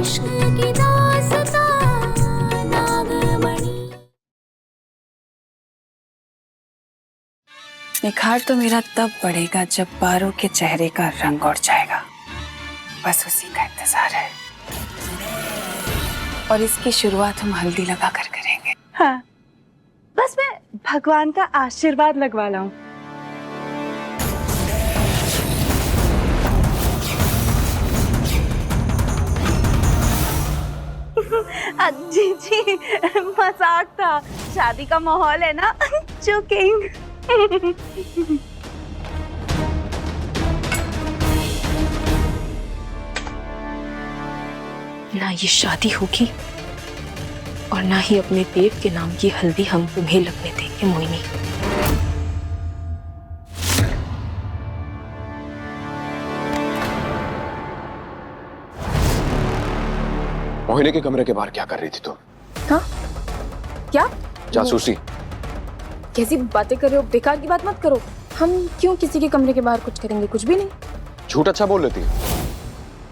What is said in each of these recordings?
इश्क की दास्तां नागमणि। निखार तो मेरा तब बढ़ेगा जब पारो के चेहरे का रंग उड़ जाएगा। बस उसी का इंतजार है और इसकी शुरुआत हम हल्दी लगा कर करेंगे। हाँ, बस मैं भगवान का आशीर्वाद लगवा लाऊं। जी जी, मजाक था। शादी का माहौल है ना। जोकिंग। ना ये शादी होगी और ना ही अपने देव के नाम की हल्दी हम तुम्हें लगने देंगे मोहिनी। मोहिनी के कमरे के बाहर क्या कर रही थी तुम? हाँ? क्या? जासूसी। कैसी बातें कर रहे हो? बेकार की बात मत करो। हम क्यों किसी के कमरे के बाहर कुछ करेंगे? कुछ भी नहीं। झूठ अच्छा बोल लेती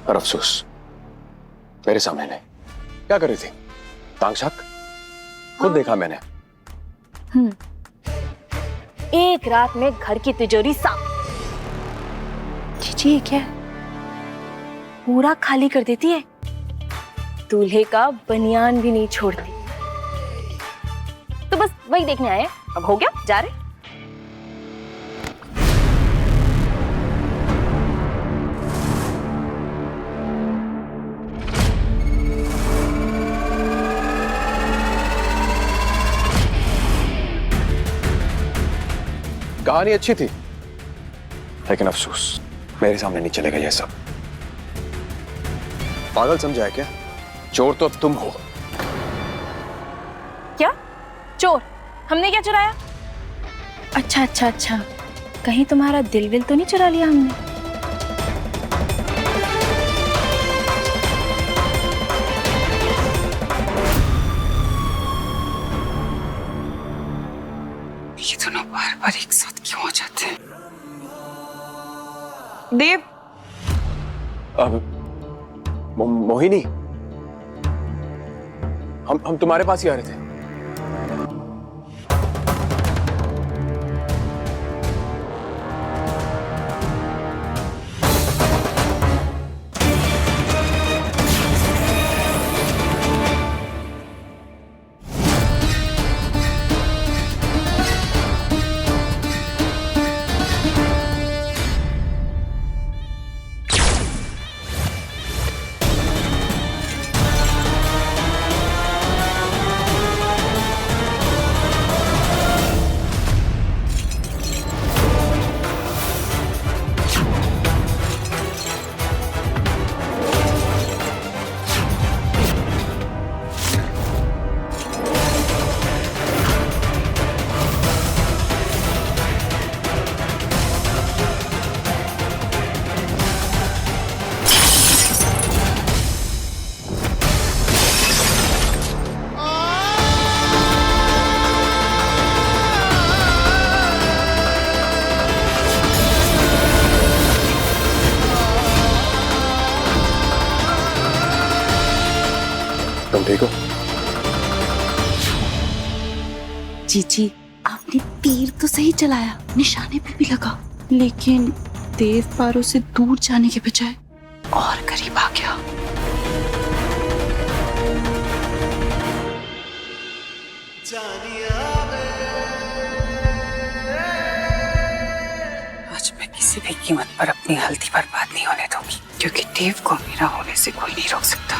और अफसोस मेरे सामने नहीं। क्या कर रही थी? तांगशाक? खुद देखा मैंने। एक रात में घर की तिजोरी साफ। जी क्या पूरा खाली कर देती है। दूल्हे का बनियान भी नहीं छोड़ती। तो बस वही देखने आए। अब हो गया, जा रहे। कहानी अच्छी थी लेकिन अफसोस मेरे सामने नहीं चलेगा ये सब। पागल समझा है क्या? चोर तो अब तुम हो। क्या चोर? हमने क्या चुराया? अच्छा, कहीं तुम्हारा दिल विल तो नहीं चुरा लिया हमने? ये दोनों बार-बार एक साथ क्यों हो जाते हैं? देव। मोहिनी, हम तुम्हारे पास ही आ रहे थे। तुम ठीक हो? जी, आपने तीर तो सही चलाया, निशाने पे भी लगा, लेकिन देव पारो से दूर जाने के बजाय और करीब आ गया। आज मैं किसी भी कीमत पर अपनी हल्दी बर्बाद नहीं होने दूंगी, क्योंकि देव को मेरा होने से कोई नहीं रोक सकता।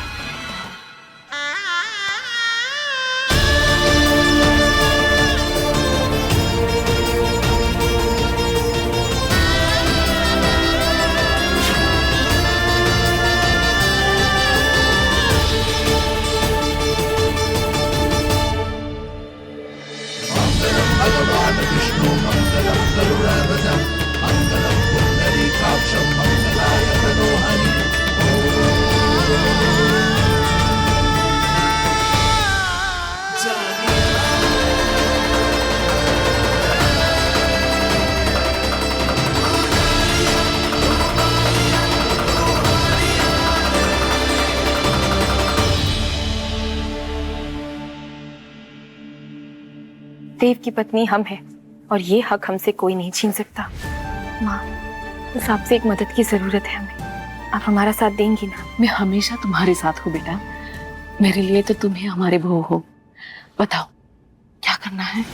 भगवान विष्णु मंगलम गरुड़ध्वजं मंगलम पुंडरीकाक्षं मंगलाय तनोहरि। देव की पत्नी हम हैं और ये हक हमसे कोई नहीं छीन सकता। माँ, बस आपसे एक मदद की जरूरत है हमें, आप हमारा साथ देंगी ना? मैं हमेशा तुम्हारे साथ हूँ बेटा। मेरे लिए तो तुम ही हमारे बहू हो। बताओ क्या करना है?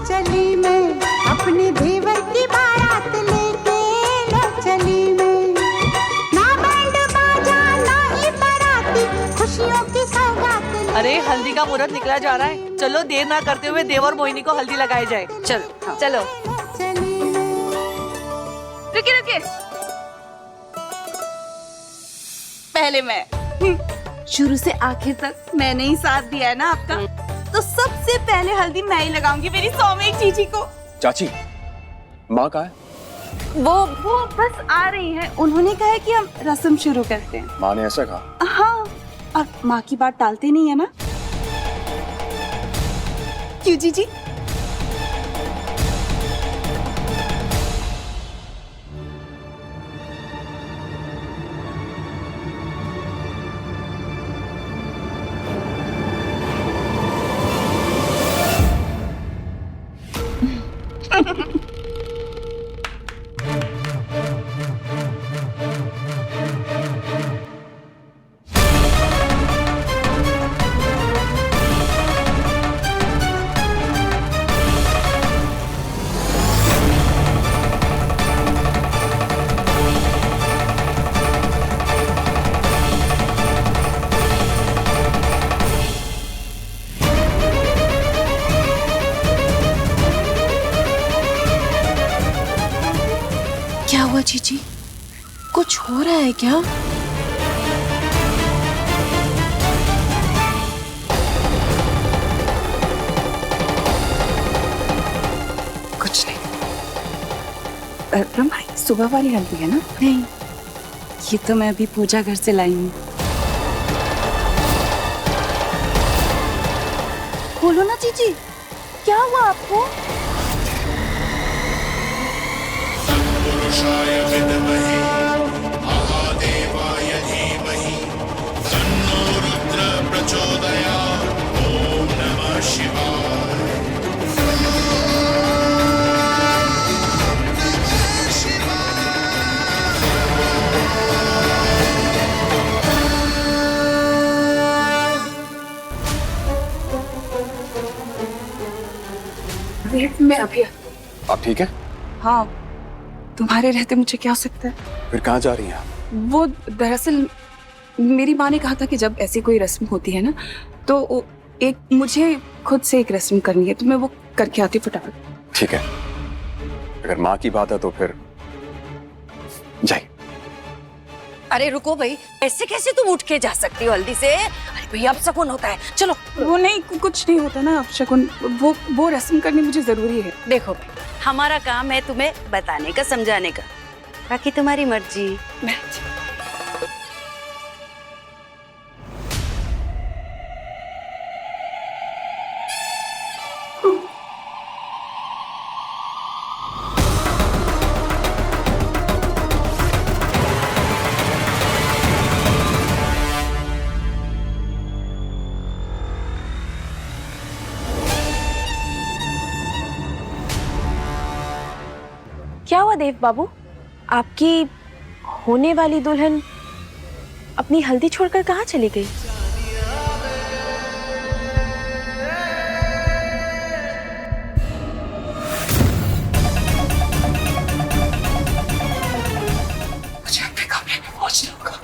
चली मैं अपने देवर की बारात लेके, लो चली मैं, ना बैंड बाजा ना ही बाराती, खुशियों की सौगात ले। अरे हल्दी का मुहूर्त निकला जा रहा है, चलो देर ना करते हुए देव और मोहिनी को हल्दी लगाई जाए। चलो चलो। रुकिए रुकिए, पहले मैं। शुरू से आखिर तक मैंने ही साथ दिया है ना आपका, तो सबसे पहले हल्दी मैं ही लगाऊंगी मेरी सौम्यक जीजी को। चाची, माँ कहाँ है? वो बस आ रही है। उन्होंने कहा है कि हम रस्म शुरू करते हैं। माँ ने ऐसा कहा? हाँ, और माँ की बात टालते नहीं है ना? क्यों जीजी? क्या हुआ जीजी? कुछ हो रहा है क्या? कुछ नहीं। रमा, सुबह वाली हल्दी है ना? नहीं, ये तो मैं अभी पूजा घर से लाई हूँ। बोलो ना जीजी, क्या हुआ आपको? पुरुषाय विद्महे महादेवाय धीमहि तन्नो रुद्र प्रचोदयात्। ओम नमः शिवाय। मैं अभी। आप ठीक है? हाँ, तुम्हारे रहते मुझे क्या हो सकता है? फिर कहाँ जा रही हैं आप? वो दरअसल मेरी माँ ने कहा था कि जब ऐसी कोई रस्म होती है ना, तो एक मुझे खुद से एक रस्म करनी है, तो मैं वो करके आती फटाफट। ठीक है, अगर माँ की बात है तो फिर जाइए। अरे रुको भाई, ऐसे कैसे तुम उठ के जा सकती हो हल्दी से? अरे भैया अब शगुन होता है, चलो। वो नहीं, कुछ नहीं होता ना शगुन, वो रस्म करनी मुझे जरूरी है। देखो भाई, हमारा काम है तुम्हें बताने का, समझाने का, बाकी तुम्हारी मर्जी। क्या हुआ देव बाबू, आपकी होने वाली दुल्हन अपनी हल्दी छोड़कर कहाँ चली गई? मुझे अपने कमरे में पहुंचना होगा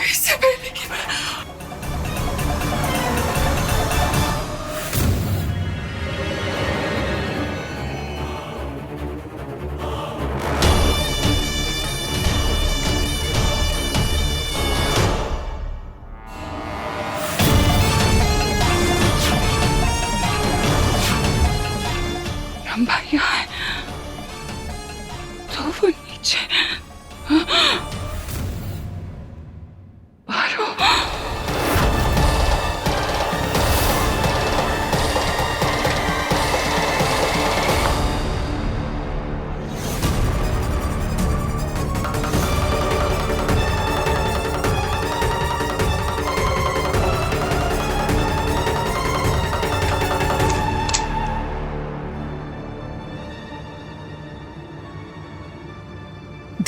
इससे पहले कि मैं भाई है तो वो नीचे पारो।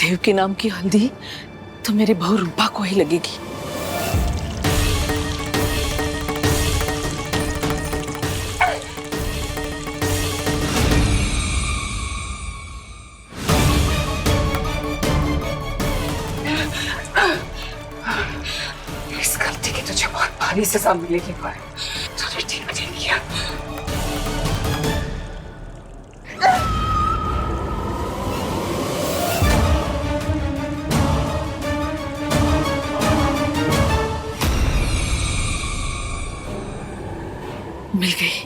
देव के नाम की हल्दी तो मेरे बहू रूपा को ही लगेगी। इस गलती की तुझे बहुत भारी सजा मिलेगी पर तूने ठीक नहीं किया। मिल गई।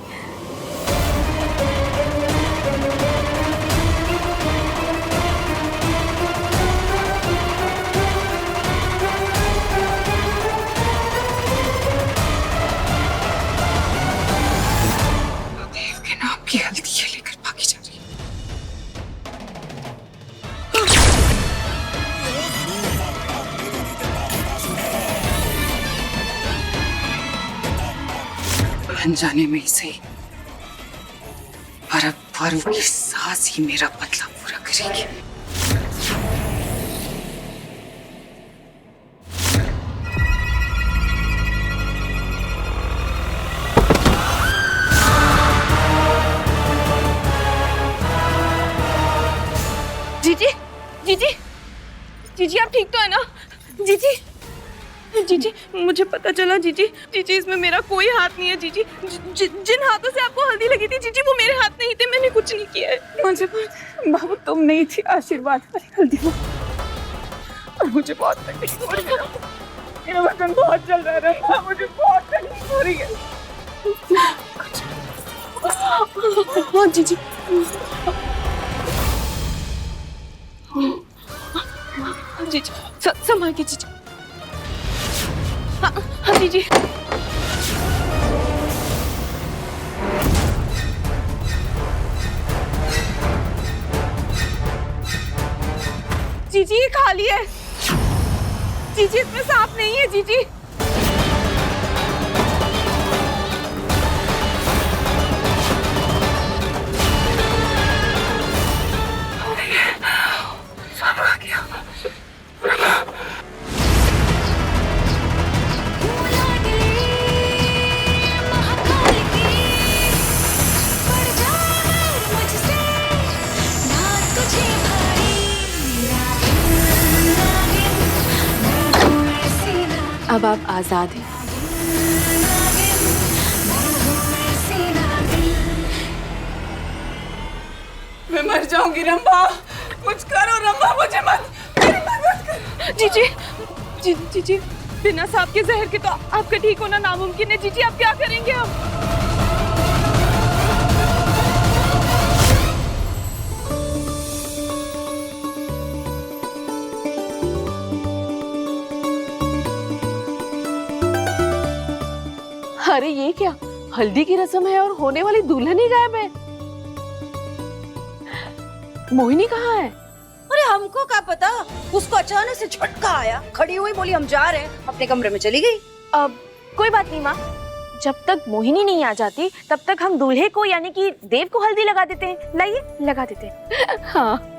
देव के नाम की हल्दी ये लेकर भागी जा रही है। अनजाने में ही सही पर अब पारू की सास ही मेरा बदला पूरा करेगी। जीजी जीजी जीजी आप ठीक तो है ना? जीजी जीजी मुझे पता चला जीजी जीजी इसमें मेरा कोई हाथ नहीं है जीजी। जिन हाथों से आपको हल्दी लगी थी जीजी वो मेरे हाथ नहीं थे, मैंने कुछ नहीं किया है। मुझे बाबू तुम नहीं थी आशीर्वाद वाली हल्दी वो। और मुझे बहुत तकलीफ हो रही है, मेरा वजन बहुत चल रहा है, मुझे बहुत तकलीफ हो रही है। हाँ जीजी जीजी संभाल के जीजी। हाँ हाँ जीजी। जीजी ये खाली है जीजी, इसमें सांप नहीं है जीजी। सांप आ गया। अब आप आजाद हैं। मैं मर जाऊंगी रंभा, कुछ करो रंभा, मुझे मत करो। जीजी जीजी बिना सांप के जहर के तो आपका ठीक होना नामुमकिन है जीजी। आप क्या करेंगे अब? अरे ये क्या, हल्दी की रस्म है और होने वाली दुल्हन ही गायब है। मोहिनी कहाँ है? अरे हमको क्या पता, उसको अचानक से झटका आया, खड़ी हुई बोली हम जा रहे हैं, अपने कमरे में चली गई। अब कोई बात नहीं माँ, जब तक मोहिनी नहीं आ जाती तब तक हम दूल्हे को यानी कि देव को हल्दी लगा देते हैं। लाइए लगा देते हैं। हाँ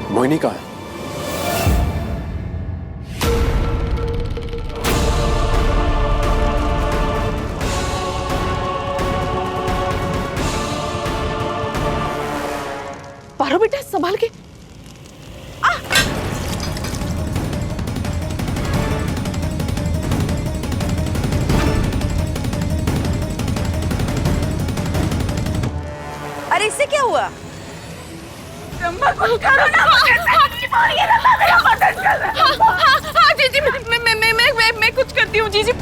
मोहिनी कहाँ है? पारो बेटा संभाल के। अरे इससे क्या हुआ? हाँ जीजी, मैं कुछ करती हूँ जीजी।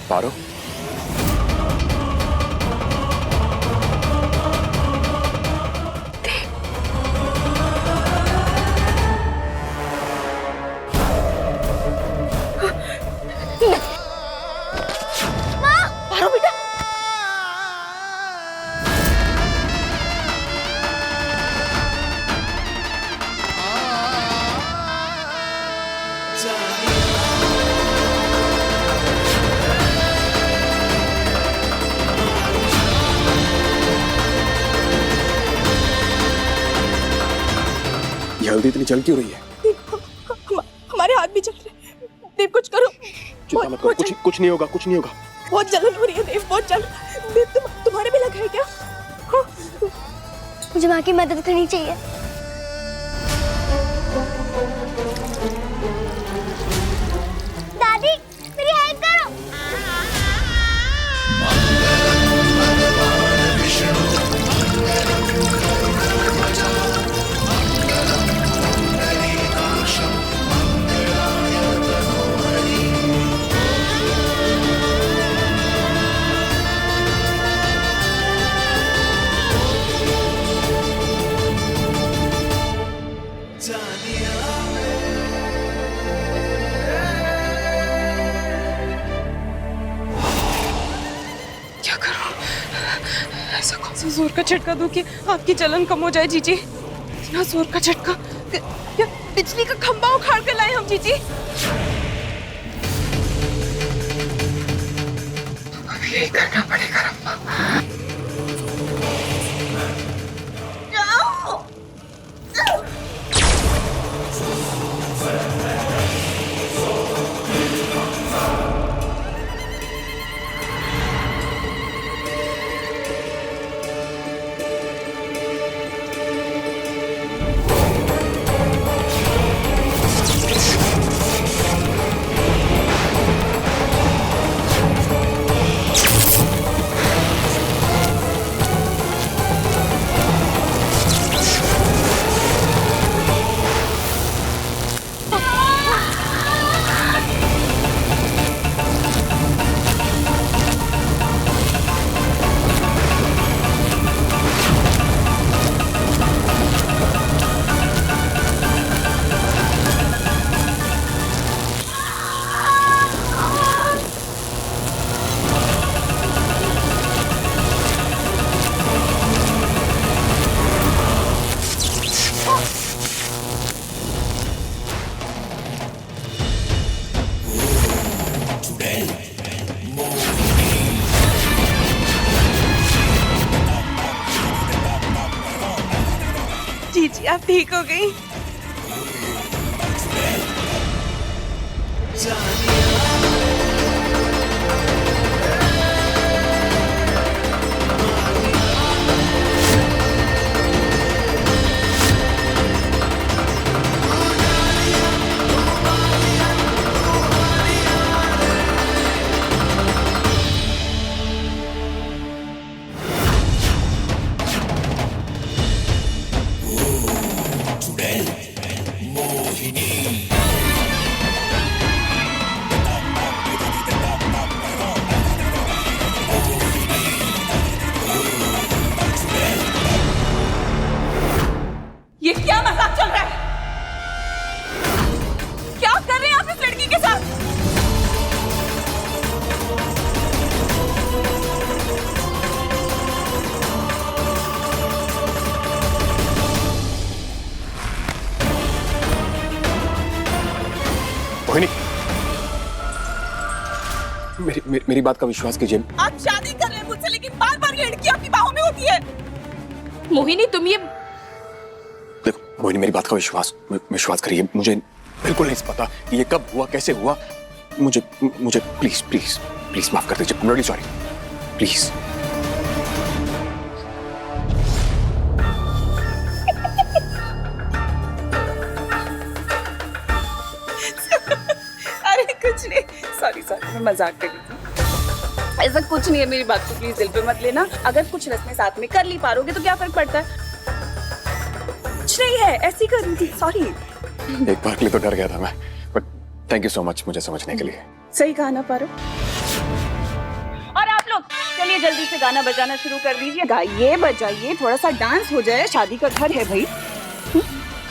पारो, पारो बेटा, ये हल्दी इतनी जल क्यों रही है? हमारे हाथ भी जल रहे। देव कुछ करो। चिंता मत करो, कुछ नहीं होगा, कुछ नहीं होगा। बहुत जलन हो रही है देव, बहुत जलन। देव तुम्हारे भी लगा है क्या? मुझे माँ की मदद करनी चाहिए। दादी मेरी हेल्प करो। क्या करूं? ऐसा कौन सा जोर का झटका दूं कि आपकी जलन कम हो जाए जीजी? इतना जोर का झटका, क्या बिजली का खंभा उखाड़ कर लाए हम जीजी? अभी यही करना पड़ेगा रम्मा। जीजी आप ठीक हो गई? ये क्या मजाक चल रहा है? क्या कर रहे हैं आप इस लड़की के साथ? मोहिनी, मेरी बात का विश्वास कीजिए। आप शादी कर रहे हैं मुझसे, लेकिन बार बार ये लड़की आपकी बाहों में होती है। मोहिनी तुम ये देखो मोहिनी, मेरी बात का विश्वास करिए, मुझे बिल्कुल नहीं पता कि ये कब हुआ, कैसे हुआ। मुझे प्लीज प्लीज प्लीज माफ कर दीजिए। Really sorry, please. अरे कुछ नहीं, सॉरी मैं मजाक कर रही थी। ऐसा कुछ नहीं है, मेरी बात को प्लीज दिल पे मत लेना। अगर कुछ रस्में साथ में कर ली पारोगे तो क्या फर्क पड़ता है? कुछ नहीं है, ऐसी कर रही थी, सॉरी। एक बार के लिए तो डर गया था मैं, but thank you so much मुझे समझने के लिए। सही कहा ना पारो। और आप लोग चलिए जल्दी से गाना बजाना शुरू कर दीजिए। गाइए बजाइए, थोड़ा सा डांस हो जाए, शादी का घर है भाई।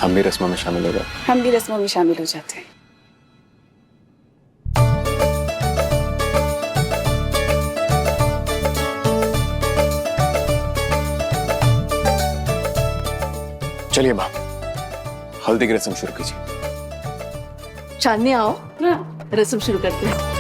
हम भी रस्मों में शामिल हो गए। हम भी रस्मों में शामिल हो जाते हैं। चलिए माँ, हल्दी की रस्म शुरू कीजिए। चांदनी आओ, रस्म शुरू करते हैं।